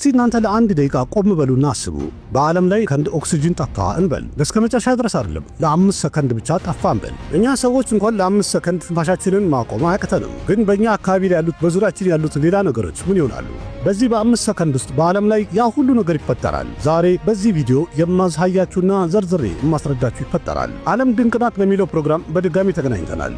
እስቲ እናንተ ለአንድ ደቂቃ ቆም በሉና አስቡ። በዓለም ላይ ከአንድ ኦክሲጅን ጠፋ እንበል። እስከ መጨረሻ ድረስ አይደለም፣ ለ5 ሰከንድ ብቻ ጠፋ እንበል። እኛ ሰዎች እንኳን ለ5 ሰከንድ ትንፋሻችንን ማቆም አያቅተንም። ግን በእኛ አካባቢ ላይ ያሉት በዙሪያችን ያሉት ሌላ ነገሮች ምን ይሆናሉ? በዚህ በ5 ሰከንድ ውስጥ በዓለም ላይ ያ ሁሉ ነገር ይፈጠራል። ዛሬ በዚህ ቪዲዮ የማሳያችሁና ዘርዝሬ የማስረዳችሁ ይፈጠራል። ዓለም ድንቅ ናት በሚለው ፕሮግራም በድጋሚ ተገናኝተናል።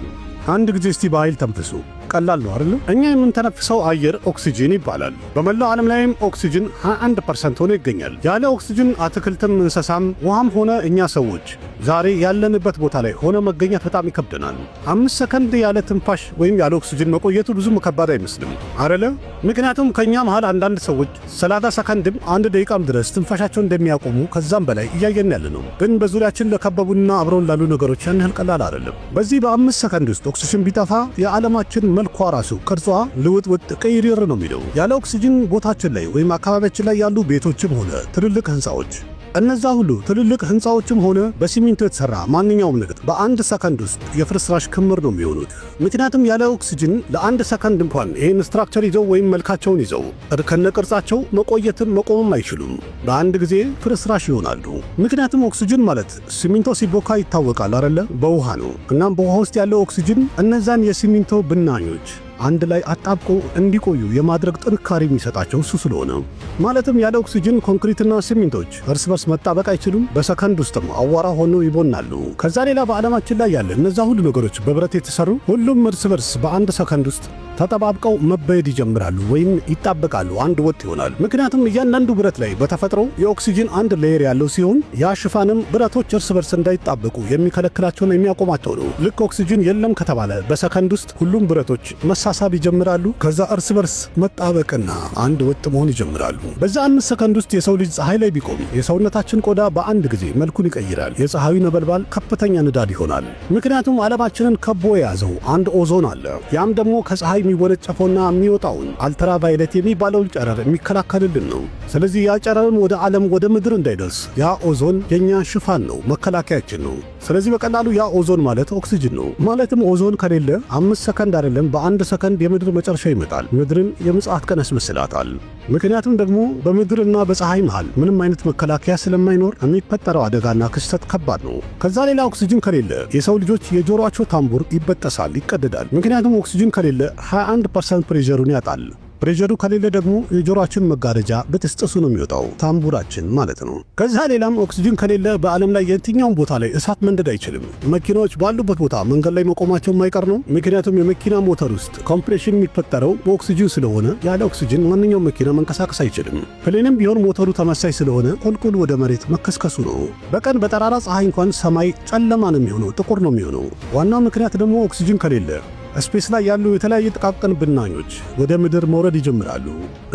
አንድ ጊዜ እስቲ በኃይል ተንፍሱ። ቀላል ነው አይደል? እኛ የምንተነፍሰው አየር ኦክሲጅን ይባላል። በመላው ዓለም ላይም ኦክሲጅን 21% ሆኖ ይገኛል። ያለ ኦክሲጅን አትክልትም፣ እንስሳም፣ ውሃም ሆነ እኛ ሰዎች ዛሬ ያለንበት ቦታ ላይ ሆነ መገኘት በጣም ይከብደናል። 5 ሰከንድ ያለ ትንፋሽ ወይም ያለ ኦክሲጅን መቆየቱ ብዙም ከባድ አይመስልም አይደለ? ምክንያቱም ከኛ መሃል አንዳንድ ሰዎች 30 ሰከንድም 1 ደቂቃም ድረስ ትንፋሻቸውን እንደሚያቆሙ ከዛም በላይ እያየን ያለ ነው። ግን በዙሪያችን ለከበቡና አብረውን ላሉ ነገሮች ያን ያህል ቀላል አይደለም። በዚህ በ5 ሰከንድ ውስጥ ኦክሲጅን ቢጠፋ የዓለማችን መልኳ ራሱ ቅርጿ ልውጥውጥ ቅይርር ነው የሚለው። ያለ ኦክሲጅን ቦታችን ላይ ወይም አካባቢያችን ላይ ያሉ ቤቶችም ሆነ ትልልቅ ህንፃዎች፣ እነዛ ሁሉ ትልልቅ ህንፃዎችም ሆነ በሲሚንቶ የተሰራ ማንኛውም ነገር በ1 ሰከንድ ውስጥ የፍርስራሽ ክምር ነው የሚሆኑት። ምክንያቱም ያለ ኦክሲጅን ለ1 ሰከንድ እንኳን ይህን ስትራክቸር ይዘው ወይም መልካቸውን ይዘው ከነቅርጻቸው መቆየትም መቆምም አይችሉም። በአንድ ጊዜ ፍርስራሽ ይሆናሉ። ምክንያቱም ኦክሲጅን ማለት ሲሚንቶ ሲቦካ ይታወቃል አይደለ? በውሃ ነው። እናም በውሃ ውስጥ ያለው ኦክሲጅን እነዛን የሲሚንቶ ብናኞች አንድ ላይ አጣብቆ እንዲቆዩ የማድረግ ጥንካሬ የሚሰጣቸው እሱ ስለሆነ፣ ማለትም ያለ ኦክሲጅን ኮንክሪትና ሲሚንቶች እርስ በርስ መጣበቅ አይችሉም። በሰከንድ ውስጥም አዋራ ሆኖ ይቦናሉ። ከዛ ሌላ በዓለማችን ላይ ያለ እነዛ ሁሉ ነገሮች በብረት የተሰሩ ሁሉም እርስ በርስ በ1 ሰከንድ ውስጥ ተጠባብቀው መበየድ ይጀምራሉ ወይም ይጣበቃሉ፣ አንድ ወጥ ይሆናል። ምክንያቱም እያንዳንዱ ብረት ላይ በተፈጥሮ የኦክሲጅን አንድ ሌየር ያለው ሲሆን ያ ሽፋንም ብረቶች እርስ በርስ እንዳይጣበቁ የሚከለክላቸውና የሚያቆማቸው ነው። ልክ ኦክሲጅን የለም ከተባለ በሰከንድ ውስጥ ሁሉም ብረቶች መሳሳብ ይጀምራሉ። ከዛ እርስ በርስ መጣበቅና አንድ ወጥ መሆን ይጀምራሉ። በዛ 5 ሰከንድ ውስጥ የሰው ልጅ ፀሐይ ላይ ቢቆም የሰውነታችን ቆዳ በአንድ ጊዜ መልኩን ይቀይራል። የፀሐዩ ነበልባል ከፍተኛ ንዳድ ይሆናል። ምክንያቱም ዓለማችንን ከቦ የያዘው አንድ ኦዞን አለ። ያም ደግሞ ከፀሐይ የሚወነጨፈውና የሚወጣውን አልትራቫዮሌት የሚባለውን ጨረር የሚከላከልልን ነው። ስለዚህ ያ ጨረርን ወደ ዓለም ወደ ምድር እንዳይደርስ ያ ኦዞን የኛ ሽፋን ነው፣ መከላከያችን ነው። ስለዚህ በቀላሉ ያ ኦዞን ማለት ኦክሲጅን ነው። ማለትም ኦዞን ከሌለ 5 ሰከንድ አይደለም በ1 ሰከንድ የምድር መጨረሻ ይመጣል። ምድርን የምጽአት ቀን ያስመስላታል። ምክንያቱም ደግሞ በምድርና በፀሐይ መሃል ምንም አይነት መከላከያ ስለማይኖር የሚፈጠረው አደጋና ክስተት ከባድ ነው። ከዛ ሌላ ኦክሲጅን ከሌለ የሰው ልጆች የጆሮአቸው ታምቡር ይበጠሳል፣ ይቀደዳል። ምክንያቱም ኦክሲጅን ከሌለ 21% ፕሬሸሩን ያጣል። ፕሬሸሩ ከሌለ ደግሞ የጆሮአችን መጋረጃ በጥስጥሱ ነው የሚወጣው፣ ታምቡራችን ማለት ነው። ከዛ ሌላም ኦክሲጅን ከሌለ በዓለም ላይ የትኛውም ቦታ ላይ እሳት መንደድ አይችልም። መኪናዎች ባሉበት ቦታ መንገድ ላይ መቆማቸው የማይቀር ነው። ምክንያቱም የመኪና ሞተር ውስጥ ኮምፕሬሽን የሚፈጠረው በኦክሲጅን ስለሆነ ያለ ኦክሲጅን ማንኛውም መኪና መንቀሳቀስ አይችልም። ፕሌንም ቢሆን ሞተሩ ተመሳይ ስለሆነ ቁልቁል ወደ መሬት መከስከሱ ነው። በቀን በጠራራ ፀሐይ እንኳን ሰማይ ጨለማ ነው የሚሆነው፣ ጥቁር ነው የሚሆነው። ዋናው ምክንያት ደግሞ ኦክሲጅን ከሌለ ስፔስ ላይ ያሉ የተለያየ ጥቃቅን ብናኞች ወደ ምድር መውረድ ይጀምራሉ።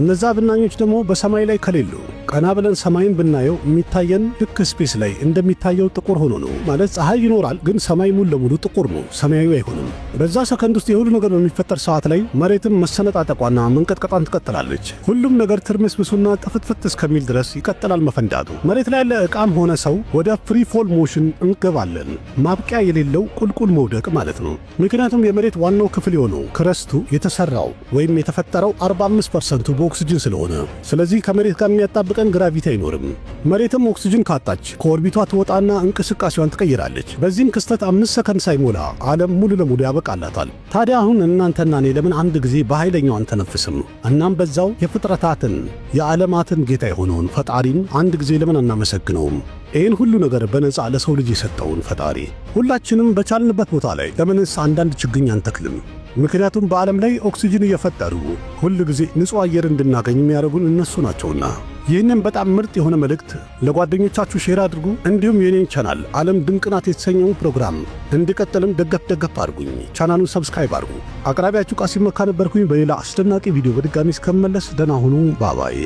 እነዛ ብናኞች ደግሞ በሰማይ ላይ ከሌሉ ቀና ብለን ሰማይን ብናየው የሚታየን ልክ ስፔስ ላይ እንደሚታየው ጥቁር ሆኖ ነው። ማለት ፀሐይ ይኖራል፣ ግን ሰማይ ሙሉ ለሙሉ ጥቁር ነው፣ ሰማያዊ አይሆንም። በዛ ሰከንድ ውስጥ የሁሉ ነገር በሚፈጠር ሰዓት ላይ መሬትም መሰነጣጠቋና መንቀጥቀጣን ትቀጥላለች። ሁሉም ነገር ትርምስምሱና ጥፍትፍት እስከሚል ድረስ ይቀጥላል መፈንዳቱ። መሬት ላይ ያለ ዕቃም ሆነ ሰው ወደ ፍሪ ፎል ሞሽን እንገባለን። ማብቂያ የሌለው ቁልቁል መውደቅ ማለት ነው። ምክንያቱም የመሬት ዋናው ክፍል የሆነው ክረስቱ የተሰራው ወይም የተፈጠረው 45% በኦክሲጅን ስለሆነ፣ ስለዚህ ከመሬት ጋር የሚያጣብቀን ግራቪቲ አይኖርም። መሬትም ኦክሲጅን ካጣች ከኦርቢቷ ትወጣና እንቅስቃሴዋን ትቀይራለች። በዚህም ክስተት 5 ሰከንድ ሳይሞላ ዓለም ሙሉ ለሙሉ ያበቃላታል። ታዲያ አሁን እናንተና እኔ ለምን አንድ ጊዜ በኃይለኛው አንተነፍስም? እናም በዛው የፍጥረታትን የዓለማትን ጌታ የሆነውን ፈጣሪን አንድ ጊዜ ለምን አናመሰግነውም? ይህን ሁሉ ነገር በነፃ ለሰው ልጅ የሰጠውን ፈጣሪ ሁላችንም በቻልንበት ቦታ ላይ ለምንስ አንዳንድ ችግኝ አንተክልም? ምክንያቱም በዓለም ላይ ኦክሲጅን እየፈጠሩ ሁል ጊዜ ንጹሕ አየር እንድናገኝ የሚያደርጉን እነሱ ናቸውና። ይህንን በጣም ምርጥ የሆነ መልእክት ለጓደኞቻችሁ ሼር አድርጉ። እንዲሁም የኔን ቻናል ዓለም ድንቅ ናት የተሰኘውን ፕሮግራም እንዲቀጥልም ደገፍ አድርጉኝ። ቻናሉን ሰብስክራይብ አድርጉ። አቅራቢያችሁ ቃሲም መካ ነበርኩኝ። በሌላ አስደናቂ ቪዲዮ በድጋሚ እስከመለስ ደህና ሁኑ። ባባይ